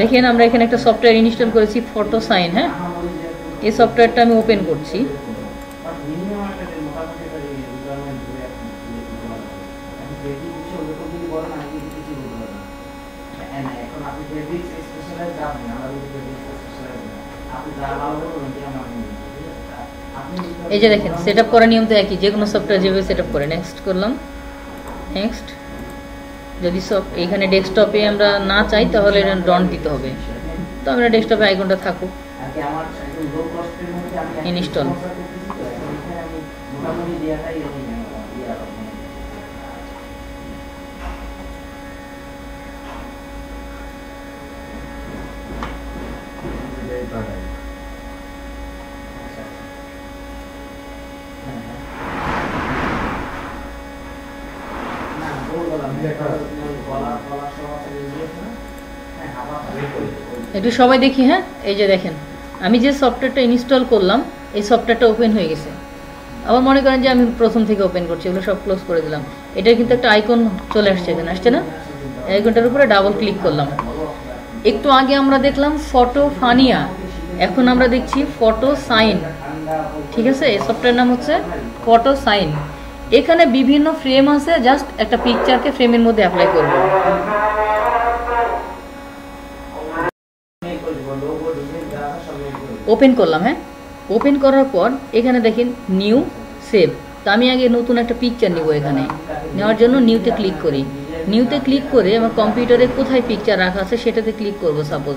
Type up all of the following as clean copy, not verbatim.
দেখেন আমরা এখানে একটা সফটওয়্যার ইনস্টল করেছি ফটো সাইন। হ্যাঁ, এই সফটওয়্যারটা আমি ওপেন করছি। এই যে দেখেন সেটআপ করার নিয়ম তো একই, যে কোনো সফটওয়্যার যেভাবে সেটআপ করে। নেক্সট করলাম, নেক্সট। যদি সব এখানে ডেস্কটপে আমরা না চাই তাহলে ডন্ট দিতে হবে, তো আমরা ডেস্কটপে আইকনটা থাকুক। ইনস্টল। একটু সবাই দেখি। হ্যাঁ, এই যে দেখেন আমি যে সফটওয়্যারটা ইনস্টল করলাম এই সফটওয়্যারটা ওপেন হয়ে গেছে। আবার মনে করেন যে আমি প্রথম থেকে ওপেন করছি, এগুলো সব ক্লোজ করে দিলাম। এটা কিন্তু একটা আইকন চলে আসছে, এখানে আসছে না? আইকনটার উপরে ডাবল ক্লিক করলাম। একটু আগে আমরা দেখলাম ফটো ফানিয়া, এখন আমরা দেখছি ফটো সাইন। ঠিক আছে, এই সফটওয়্যার নাম হচ্ছে ফটো সাইন। এখানে বিভিন্ন ফ্রেম আছে, জাস্ট একটা পিকচারকে ফ্রেমের মধ্যে অ্যাপ্লাই করব। ওপেন করলাম। হ্যাঁ, ওপেন করার পর এখানে দেখেন নিউ সেভ। তো আমি আগে নতুন একটা পিকচার নিব, এখানে নেওয়ার জন্য নিউতে ক্লিক করি। নিউতে ক্লিক করে আমার কম্পিউটারে কোথায় পিকচার রাখা আছে সেটাতে ক্লিক করব। সাপোজ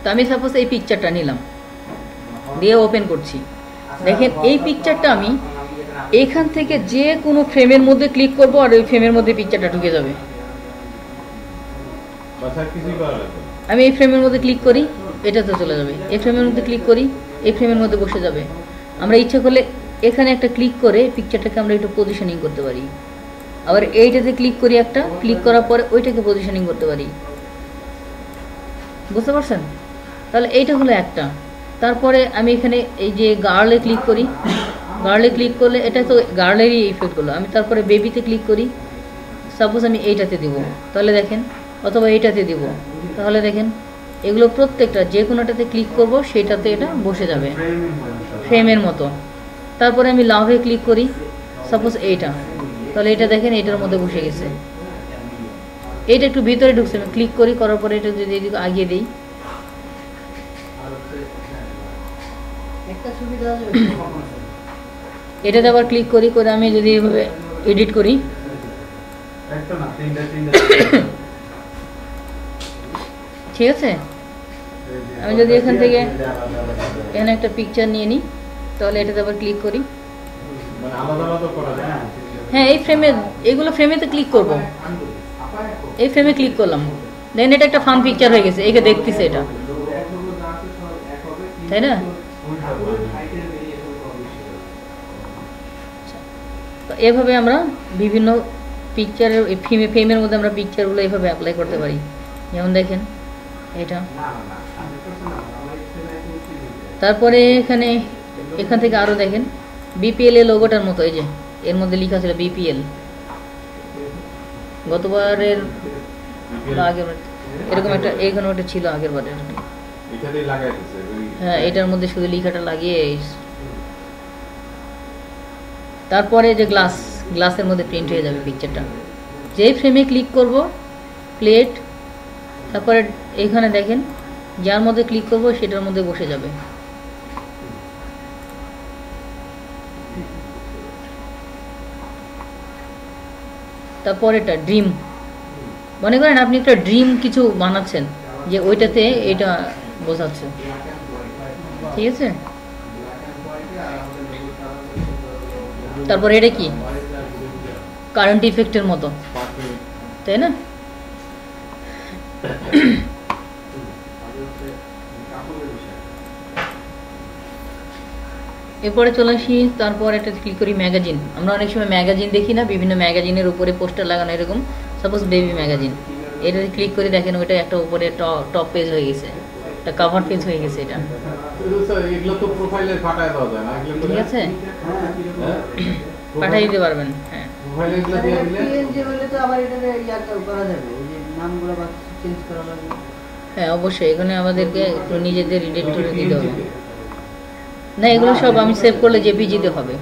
তো আমি সাপোজ এই পিকচারটা নিলাম, দিয়ে ওপেন করছি। দেখেন এই পিকচারটা আমি এখান থেকে যে কোনো ফ্রেমের মধ্যে ক্লিক করব আর ওই ফ্রেমের মধ্যে পিকচারটা ঢুকে যাবে। আমি এই ফ্রেমের মধ্যে ক্লিক করি, এটাতে চলে যাবে। এই ফ্রেমের মধ্যে ক্লিক করি, এই ফ্রেমের মধ্যে বসে যাবে। আমরা ইচ্ছা করলে এখানে একটা ক্লিক করে পিকচারটাকে আমরা একটু পজিশনিং করতে পারি। আবার এইটাতে ক্লিক করি, একটা ক্লিক করার পরে ওইটাকে পজিশনিং করতে পারি। বুঝতে পারছেন? তাহলে এইটা হলো একটা। তারপরে আমি এখানে এই যে গার্লে ক্লিক করি, গার্লে ক্লিক করলে এটা তো গার্লেরই ইফেক্ট হলো। আমি তারপরে বেবিতে ক্লিক করি, সাপোজ আমি এইটাতে দিব, তাহলে দেখেন, অথবা এইটাতে দিব, তাহলে দেখেন এগুলো প্রত্যেকটা যে কোনোটাতে ক্লিক করব সেটাতে এটা বসে যাবে ফ্রেমের মতো। তারপরে আমি লাভে ক্লিক করি, সাপোজ এইটা, তাহলে এটা দেখেন এটার মধ্যে বসে গেছে। এইটা একটু ভিতরে ঢুকছে, আমি ক্লিক করি, করার পরে এটা যদি এদিকে আগিয়ে দিই, এটাতে আবার ক্লিক করি, করে আমি যদি এভাবে এডিট করি, ঠিক আছে। আমি যদি এখান থেকে এখানে একটা পিকচার নিয়ে নিই, তাহলে এটাতে আবার ক্লিক করি। হ্যাঁ, এই ফ্রেমে, এগুলো ফ্রেমেতে ক্লিক করব। এই ফ্রেমে ক্লিক করলাম, দেখেন এটা একটা ফান পিকচার হয়ে গেছে, একে দেখতেছে এটা, তাই না? তো এভাবে আমরা বিভিন্ন পিকচারের ফ্রেমের মধ্যে আমরা পিকচারগুলো এইভাবে অ্যাপ্লাই করতে পারি। যেমন দেখেন এটা। তারপরে এখানে এখান থেকে আরও দেখেন বিপিএল এর লোগোটার মতো, এই যে এর মধ্যে লেখা ছিল বিপিএল। গতবারের আগের এরকম একটা এখানে একটা ছিল আগের বারের। হ্যাঁ, এটার মধ্যে শুধু লেখাটা লাগিয়ে। তারপরে যে গ্লাসের মধ্যে প্রিন্ট হয়ে যাবে পিকচারটা। যেই ফ্রেমে ক্লিক করব, প্লেট, তারপরে এখানে দেখেন যার মধ্যে ক্লিক করব সেটার মধ্যে বসে যাবে। তারপর এটা ড্রিম, মনে করেন আপনি একটা ড্রিম কিছু বানাচ্ছেন, যে ওইটাতে এটা বোঝাচ্ছে, ঠিক আছে। তারপর এটা কি কারেন্ট ইফেক্টের মতো, তাই না? এরপরে চলে আসি, তারপর একটা ক্লিক করি ম্যাগাজিন। আমরা অনেক সময় ম্যাগাজিন দেখি না, বিভিন্ন ম্যাগাজিনের উপরে পোস্টার লাগানো, এরকম সাপোজ বেবি ম্যাগাজিন। এটাতে ক্লিক করে দেখেন ওইটা একটা উপরে টপ পেজ হয়ে গেছে। এটা কভার পেজ হয়ে গেছে এটা। এগুলো তো প্রোফাইলে পাঠায় দেওয়া যায় না, এগুলো ঠিক আছে, পাঠিয়ে দিতে পারবেন। হ্যাঁ, প্রোফাইলে এগুলো দিয়ে দিলে যে বলে তো আবার এটা ইয়াটা করা যাবে, এই যে নামগুলো বা চেঞ্জ করা লাগবে। হ্যাঁ অবশ্যই, এখানে আমাদেরকে একটু নিজেদের এডিট করে দিতে হবে। না, এগুলো সব আমি সেভ করলে জেপিজিতে হবে।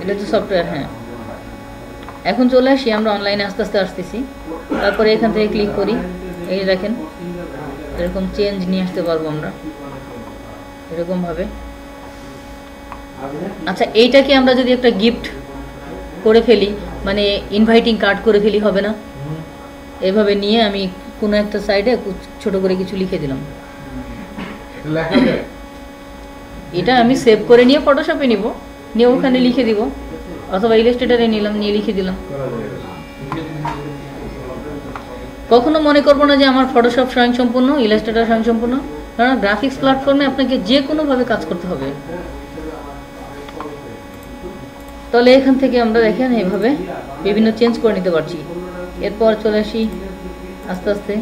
এটা তো সফটওয়্যার। হ্যাঁ, এখন চলে আসি আমরা অনলাইনে, আস্তে আস্তে আসতেছি। তারপরে এখান থেকে ক্লিক করি, এই দেখেন এরকম চেঞ্জ নিয়ে আসতে পারবো আমরা এরকম ভাবে। আচ্ছা, এইটাকে আমরা যদি একটা গিফট করে ফেলি, মানে ইনভাইটিং কার্ড করে ফেলি, হবে না? এভাবে নিয়ে আমি কোনো একটা সাইডে ছোট করে কিছু লিখে দিলাম, লেখা যায়। এটা আমি সেভ করে নিয়ে ফটোশপে নিব, নিয়ে ওখানে লিখে দিব, অথবা ইলাস্ট্রেটরে নিলাম, নিয়ে লিখে দিলাম। কখনো মনে করবো না যে আমার ফটোশপ স্বয়ংসম্পূর্ণ, ইলাস্ট্রেটর স্বয়ংসম্পূর্ণ, কারণ গ্রাফিক্স প্ল্যাটফর্মে আপনাকে যে কোনোভাবে কাজ করতে হবে। তাহলে এখান থেকে আমরা দেখেন এইভাবে বিভিন্ন চেঞ্জ করে নিতে পারছি। এরপর চলে আসি আস্তে আস্তে,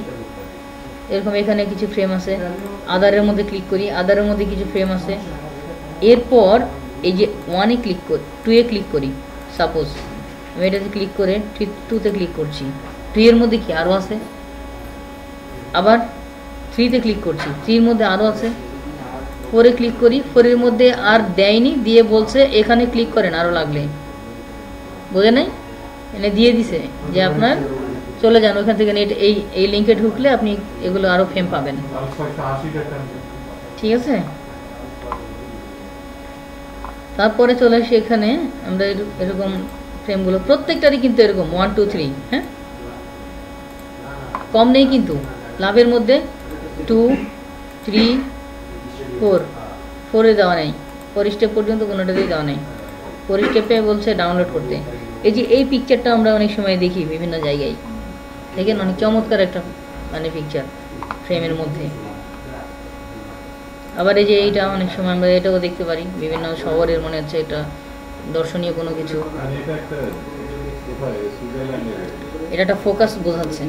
এরকম এখানে কিছু ফ্রেম আছে, আদারের মধ্যে ক্লিক করি, আদারের মধ্যে কিছু ফ্রেম আছে। এরপর এই যে 1-এ ক্লিক করি, 2-এ ক্লিক করি, সাপোজ আমি এটাতে ক্লিক করে 2-তে ক্লিক করছি, 3-এর মধ্যে কি আরও আছে, আবার 3-তে ক্লিক করছি, 3-এর মধ্যে আরও আছে, 4-এ ক্লিক করি, 4-এর মধ্যে আর দেয়নি, দিয়ে বলছে এখানে ক্লিক করেন আরও লাগলে, বোঝে নাই, এনে দিয়ে দিছে যে আপনার চলে যান ওখান থেকে, নেট এই লিঙ্কে ঢুকলে আপনি এগুলো আরও ফ্রেম পাবেন। ঠিক আছে, তারপরে চলে আসি এখানে আমরা এরকম ফ্রেমগুলো প্রত্যেকটারই কিন্তু এরকম 1 2 3, হ্যাঁ কম নেই কিন্তু, লাভের মধ্যে 2 3 4, 4-এ দেওয়া নেই, 4 স্টেপ পর্যন্ত কোনোটাতেই দেওয়া নেই, 4 স্টেপে বলছে ডাউনলোড করতে। এই যে এই পিকচারটা আমরা অনেক সময় দেখি বিভিন্ন জায়গায়, দেখেন অনেক চমৎকার একটা মানে পিকচার ফ্রেমের মধ্যে। আবার এই যে এইটা অনেক সময় আমরা এটাও দেখতে পারি বিভিন্ন শহরের, মনে হচ্ছে এটা দর্শনীয় কোনো কিছু, এটা একটা ফোকাস বোঝাচ্ছে।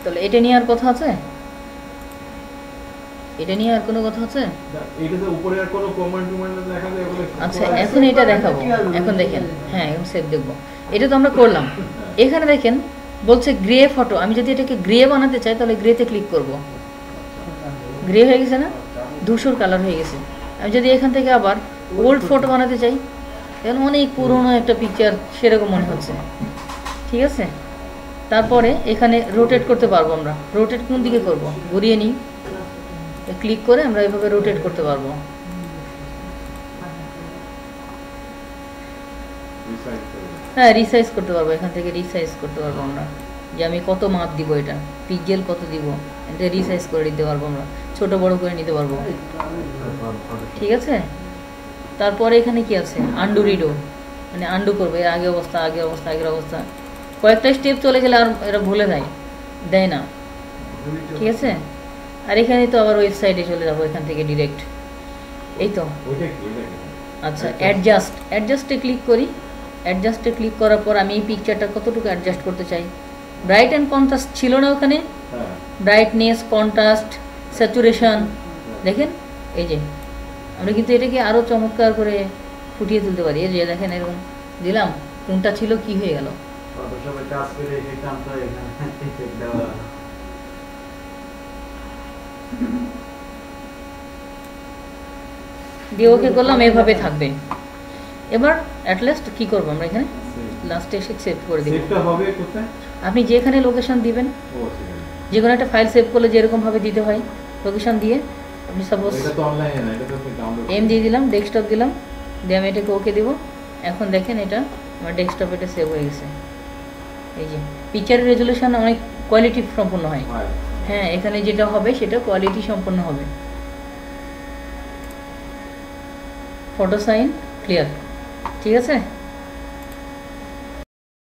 তাহলে এটা নিয়ে আর কথা আছে, এটা নিয়ে আর কোনো কথা আছে? এটাতে উপরে আর কোনো কমেন্ট লেখা যায় বলে? আচ্ছা, এখন এটা দেখাবো, এখন দেখেন। হ্যাঁ, এখন সেভ দেখবো। এটা তো আমরা করলাম। এখানে দেখেন বলছে গ্রে ফটো, আমি যদি এটাকে গ্রে বানাতে চাই তাহলে গ্রেতে ক্লিক করব, গ্রে হয়ে গেছে না, ধূসর কালার হয়ে গেছে। আমি যদি এখান থেকে আবার ওল্ড ফটো বানাতে চাই, এখন অনেক পুরনো একটা পিকচার সেরকম মনে হচ্ছে। ঠিক আছে, তারপরে এখানে রোটেট করতে পারবো আমরা। রোটেট কোন দিকে করব, ঘুরিয়ে নিই, ক্লিক করে আমরা এভাবে রোটেট করতে পারবো। হ্যাঁ, রিসাইজ করতে পারবো, এখান থেকে রিসাইজ করতে পারবো আমরা, যে আমি কত মাপ দিব, এটা পিক্সেল কত দিব, এটা রিসাইজ করে নিতে পারবো আমরা, ছোট বড় করে নিতে পারবো। ঠিক আছে, তারপরে এখানে কি আছে, আন্ডু রিডো, মানে আন্ডু করবো, এর আগের অবস্থা আগের অবস্থা, কয়েকটা স্টেপ চলে গেলে আর এরা ভুলে দেয় না। ঠিক আছে, আর এখানে তো আবার ওয়েবসাইটে চলে যাবো এখান থেকে ডিরেক্ট, এই তো। আচ্ছা, অ্যাডজাস্টে ক্লিক করি। অ্যাডজাস্টে ক্লিক করার পর আমি এই পিকচারটা কতটুকু অ্যাডজাস্ট করতে চাই, ব্রাইট অ্যান্ড কন্ট্রাস্ট ছিল না ওখানে, ব্রাইটনেস, কন্ট্রাস্ট, স্যাচুরেশন, দেখেন এই যে আমরা কিন্তু এটাকে আরও চমৎকার করে ফুটিয়ে তুলতে পারি। এই যে দেখেন এরকম দিলাম, কোনটা ছিল কি হয়ে গেল। দিয়ে ওকে করলাম, এভাবে থাকবে। এবার অ্যাট লাস্ট কি করবো আমরা, এখানে লাস্টে এসে সেভ করে দিব। আপনি যেখানে লোকেশন দিবেন, যে কোনো একটা ফাইল সেভ করলে যেরকম ভাবে দিতে হয়, লোকেশন দিয়ে আপনি সাপোজ এম দিয়ে দিলাম, ডেস্কটপ দিলাম, দিয়ে আমি এটাকে ওকে দিব। এখন দেখেন এটা আমার ডেস্কটপ, এটা সেভ হয়ে গেছে। এই যে পিকচারের রেজুলেশন অনেক কোয়ালিটি সম্পন্ন হয়। হ্যাঁ, এখানে যেটা হবে সেটা কোয়ালিটি সম্পন্ন হবে। Photo sign clear. ঠিক আছে।